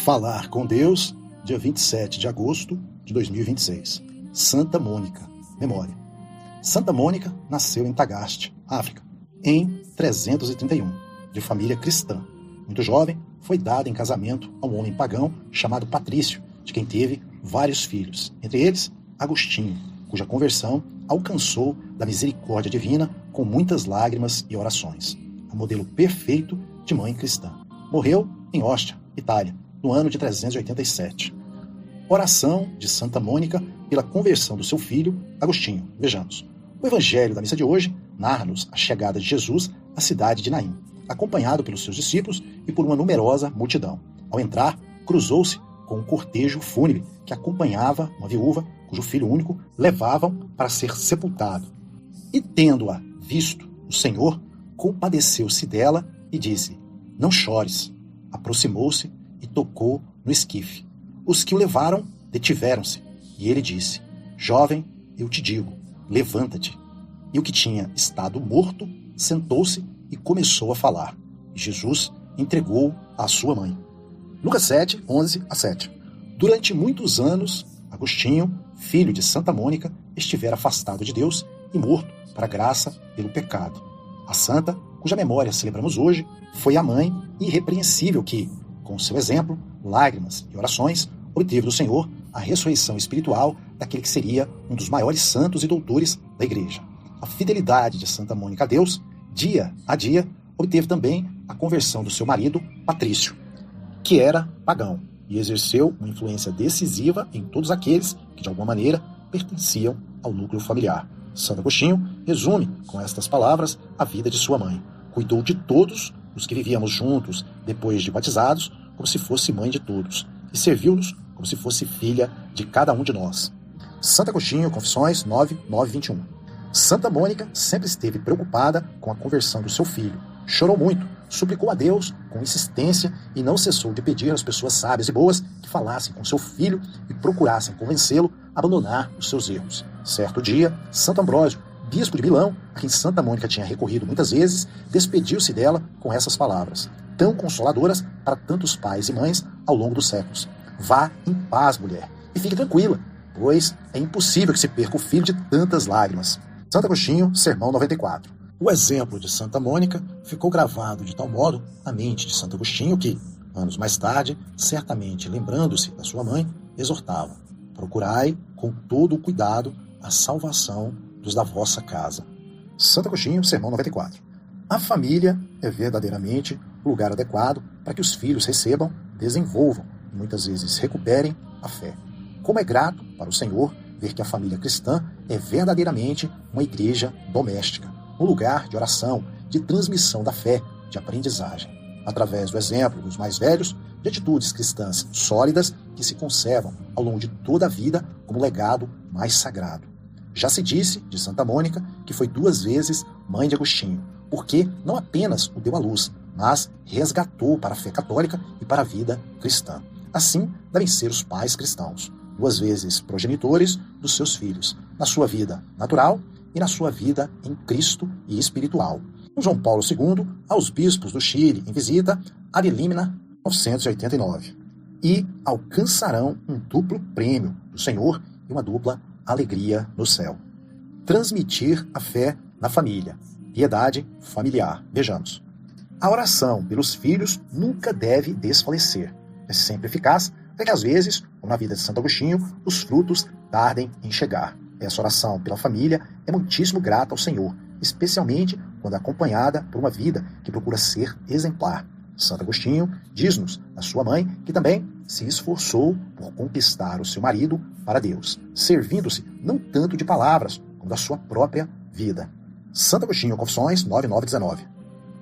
Falar com Deus, dia 27 de agosto de 2026. Santa Mônica, memória. Santa Mônica nasceu em Tagaste, África, em 331, de família cristã. Muito jovem, foi dada em casamento a um homem pagão chamado Patrício, de quem teve vários filhos, entre eles Agostinho, cuja conversão alcançou da misericórdia divina com muitas lágrimas e orações. Um modelo perfeito de mãe cristã. Morreu em Ostia, Itália, no ano de 387. Oração de Santa Mônica pela conversão do seu filho, Agostinho. Vejamos. O evangelho da missa de hoje narra-nos a chegada de Jesus à cidade de Naim, acompanhado pelos seus discípulos e por uma numerosa multidão. Ao entrar, cruzou-se com um cortejo fúnebre que acompanhava uma viúva cujo filho único levavam para ser sepultado. E tendo-a visto, o Senhor compadeceu-se dela e disse: "Não chores." Aproximou-se e tocou no esquife. Os que o levaram detiveram-se, e ele disse: "Jovem, eu te digo, levanta-te." E o que tinha estado morto sentou-se e começou a falar. E Jesus entregou-o à sua mãe. Lucas 7, 11 a 7. Durante muitos anos, Agostinho, filho de Santa Mônica, estivera afastado de Deus e morto para a graça pelo pecado. A santa, cuja memória celebramos hoje, foi a mãe irrepreensível que, com seu exemplo, lágrimas e orações, obteve do Senhor a ressurreição espiritual daquele que seria um dos maiores santos e doutores da Igreja. A fidelidade de Santa Mônica a Deus, dia a dia, obteve também a conversão do seu marido, Patrício, que era pagão, e exerceu uma influência decisiva em todos aqueles que, de alguma maneira, pertenciam ao núcleo familiar. Santo Agostinho resume, com estas palavras, a vida de sua mãe. Cuidou de todos os que vivíamos juntos, depois de batizados, como se fosse mãe de todos, e serviu-nos como se fosse filha de cada um de nós. Santo Agostinho, Confissões 9, 9, 21. Santa Mônica sempre esteve preocupada com a conversão do seu filho. Chorou muito, suplicou a Deus com insistência e não cessou de pedir às pessoas sábias e boas que falassem com seu filho e procurassem convencê-lo a abandonar os seus erros. Certo dia, Santo Ambrósio, bispo de Milão, a quem Santa Mônica tinha recorrido muitas vezes, despediu-se dela com essas palavras, tão consoladoras para tantos pais e mães ao longo dos séculos: "Vá em paz, mulher, e fique tranquila, pois é impossível que se perca o filho de tantas lágrimas." Santo Agostinho, Sermão 94. O exemplo de Santa Mônica ficou gravado de tal modo na mente de Santo Agostinho que, anos mais tarde, certamente lembrando-se da sua mãe, exortava: "Procurai com todo o cuidado a salvação dos da vossa casa." Santo Agostinho, Sermão 94. A família é verdadeiramente o lugar adequado para que os filhos recebam, desenvolvam e muitas vezes recuperem a fé. Como é grato para o Senhor ver que a família cristã é verdadeiramente uma igreja doméstica, um lugar de oração, de transmissão da fé, de aprendizagem, através do exemplo dos mais velhos, de atitudes cristãs sólidas que se conservam ao longo de toda a vida como legado mais sagrado. Já se disse de Santa Mônica que foi 2 vezes mãe de Agostinho, porque não apenas o deu à luz, mas resgatou para a fé católica e para a vida cristã. Assim devem ser os pais cristãos, 2 vezes progenitores dos seus filhos, na sua vida natural e na sua vida em Cristo e espiritual. Com João Paulo II, aos bispos do Chile, em visita ad limina 989. E alcançarão um duplo prêmio do Senhor e uma dupla alegria no céu. Transmitir a fé na família. Piedade familiar. Vejamos. A oração pelos filhos nunca deve desfalecer. É sempre eficaz, até que às vezes, como na vida de Santo Agostinho, os frutos tardem em chegar. Essa oração pela família é muitíssimo grata ao Senhor, especialmente quando é acompanhada por uma vida que procura ser exemplar. Santo Agostinho diz-nos, a sua mãe, que também se esforçou por conquistar o seu marido para Deus, servindo-se não tanto de palavras, como da sua própria vida. Santo Agostinho, Confissões 9, 9, 19.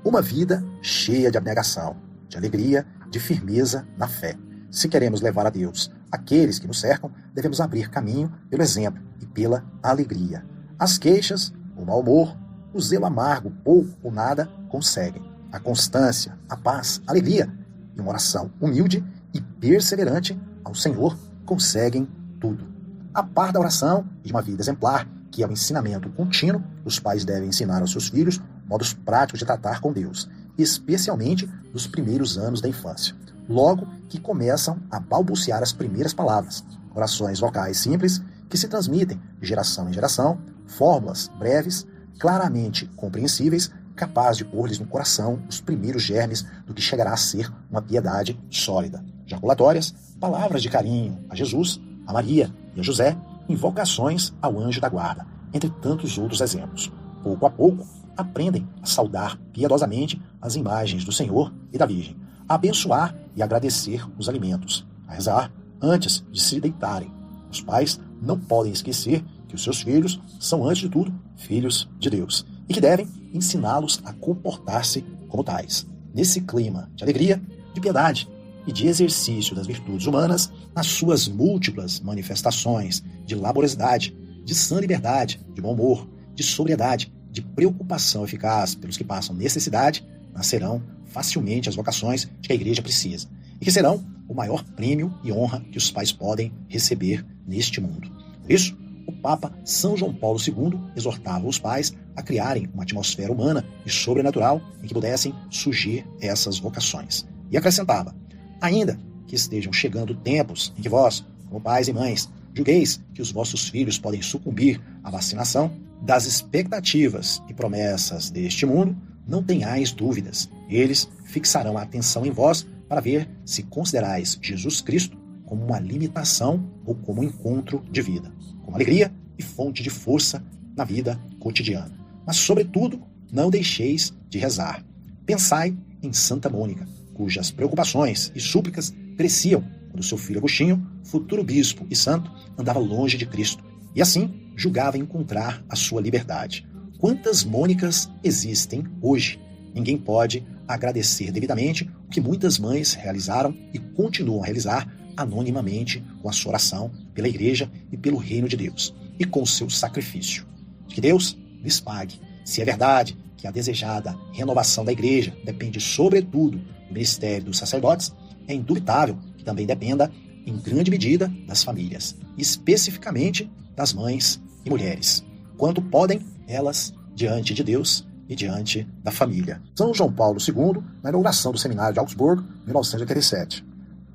Uma vida cheia de abnegação, de alegria, de firmeza na fé. Se queremos levar a Deus aqueles que nos cercam, devemos abrir caminho pelo exemplo e pela alegria. As queixas, o mau humor, o zelo amargo, pouco ou nada conseguem. A constância, a paz, a alegria e uma oração humilde e perseverante ao Senhor conseguem tudo. A par da oração e de uma vida exemplar, que é o ensinamento contínuo, os pais devem ensinar aos seus filhos modos práticos de tratar com Deus, especialmente nos primeiros anos da infância. logo que começam a balbuciar as primeiras palavras, orações vocais simples que se transmitem de geração em geração, fórmulas breves, claramente compreensíveis, capaz de pôr-lhes no coração os primeiros germes do que chegará a ser uma piedade sólida. Jaculatórias, palavras de carinho a Jesus, a Maria e a José, invocações ao anjo da guarda, entre tantos outros exemplos. Pouco a pouco, aprendem a saudar piedosamente as imagens do Senhor e da Virgem, a abençoar e agradecer os alimentos, a rezar antes de se deitarem. Os pais não podem esquecer que os seus filhos são, antes de tudo, filhos de Deus e que devem ensiná-los a comportar-se como tais. Nesse clima de alegria, de piedade e de exercício das virtudes humanas, nas suas múltiplas manifestações de laboriosidade, de sã liberdade, de bom humor, de sobriedade, de preocupação eficaz pelos que passam necessidade, nascerão facilmente as vocações de que a Igreja precisa e que serão o maior prêmio e honra que os pais podem receber neste mundo. Por isso, o Papa São João Paulo II exortava os pais a criarem uma atmosfera humana e sobrenatural em que pudessem surgir essas vocações. E acrescentava: ainda que estejam chegando tempos em que vós, como pais e mães, julgueis que os vossos filhos podem sucumbir à vacinação, das expectativas e promessas deste mundo, não tenhais dúvidas. Eles fixarão a atenção em vós para ver se considerais Jesus Cristo como uma limitação ou como um encontro de vida, como alegria e fonte de força na vida cotidiana. Mas, sobretudo, não deixeis de rezar. Pensai em Santa Mônica, cujas preocupações e súplicas cresciam quando seu filho Agostinho, futuro bispo e santo, andava longe de Cristo e assim julgava encontrar a sua liberdade. Quantas Mônicas existem hoje? Ninguém pode agradecer devidamente o que muitas mães realizaram e continuam a realizar anonimamente com a sua oração pela Igreja e pelo reino de Deus e com o seu sacrifício. Que Deus lhes pague. Se é verdade que a desejada renovação da Igreja depende sobretudo do ministério dos sacerdotes, é indubitável que também dependa em grande medida das famílias, especificamente das mães e mulheres, quanto podem elas diante de Deus e diante da família. São João Paulo II, na inauguração do Seminário de Augsburgo, 1987.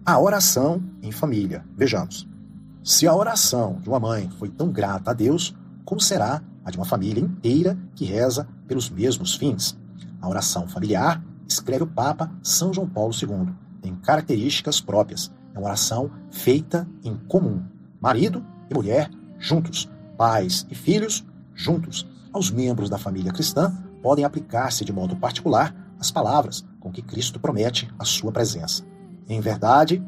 A oração em família. Vejamos. Se a oração de uma mãe foi tão grata a Deus, como será a de uma família inteira que reza pelos mesmos fins? A oração familiar, escreve o Papa São João Paulo II, tem características próprias. É uma oração feita em comum. Marido e mulher juntos, pais e filhos juntos. Aos membros da família cristã podem aplicar-se de modo particular as palavras com que Cristo promete a sua presença. Em verdade,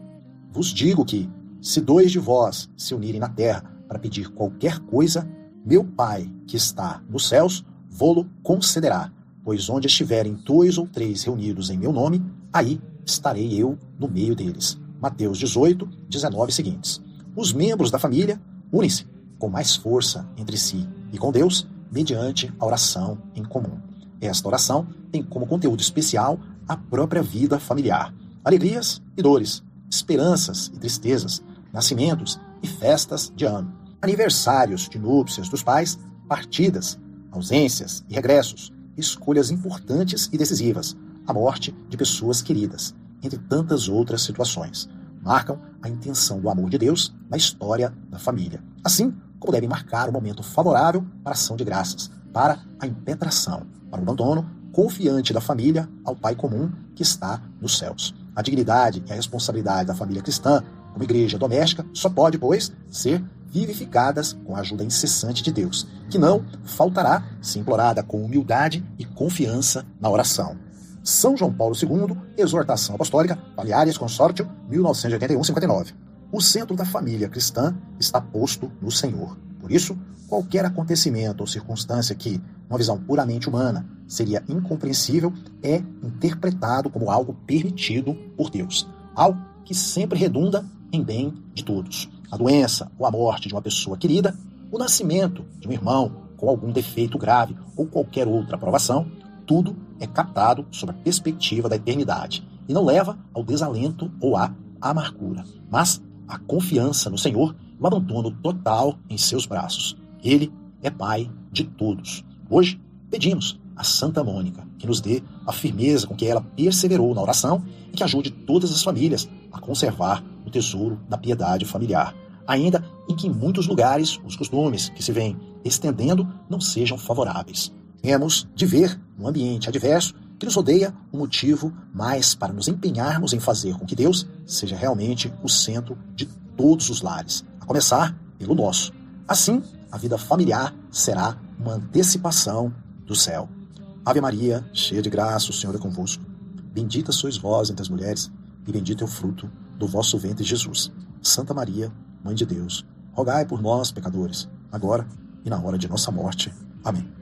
vos digo que, se 2 de vós se unirem na terra para pedir qualquer coisa, meu Pai, que está nos céus, vô-lo concederá. Pois onde estiverem 2 ou 3 reunidos em meu nome, aí estarei eu no meio deles. Mateus 18, 19 seguintes. Os membros da família unem-se com mais força entre si e com Deus, mediante a oração em comum. Esta oração tem como conteúdo especial a própria vida familiar. Alegrias e dores, esperanças e tristezas, nascimentos e festas de ano, aniversários de núpcias dos pais, partidas, ausências e regressos, escolhas importantes e decisivas, a morte de pessoas queridas, entre tantas outras situações, marcam a intenção do amor de Deus na história da família. Assim como devem marcar o momento favorável para a ação de graças, para a impetração, para o abandono confiante da família ao Pai comum que está nos céus. A dignidade e a responsabilidade da família cristã, como igreja doméstica, só pode, pois, ser vivificadas com a ajuda incessante de Deus, que não faltará se implorada com humildade e confiança na oração. São João Paulo II, Exortação Apostólica, Familiares Consortio, 1981-59. O centro da família cristã está posto no Senhor. Por isso, qualquer acontecimento ou circunstância que, numa visão puramente humana, seria incompreensível, é interpretado como algo permitido por Deus. Algo que sempre redunda em bem de todos. A doença ou a morte de uma pessoa querida, o nascimento de um irmão com algum defeito grave ou qualquer outra provação, tudo é captado sob a perspectiva da eternidade e não leva ao desalento ou à amargura, mas à confiança no Senhor e o abandono total em seus braços. Ele é Pai de todos. Hoje, pedimos a Santa Mônica, que nos dê a firmeza com que ela perseverou na oração e que ajude todas as famílias a conservar o tesouro da piedade familiar, ainda em que em muitos lugares os costumes que se vêm estendendo não sejam favoráveis. Temos de ver no ambiente adverso que nos rodeia um motivo mais para nos empenharmos em fazer com que Deus seja realmente o centro de todos os lares, a começar pelo nosso. Assim, a vida familiar será uma antecipação do céu. Ave Maria, cheia de graça, o Senhor é convosco. Bendita sois vós entre as mulheres, e bendito é o fruto do vosso ventre, Jesus. Santa Maria, Mãe de Deus, rogai por nós, pecadores, agora e na hora de nossa morte. Amém.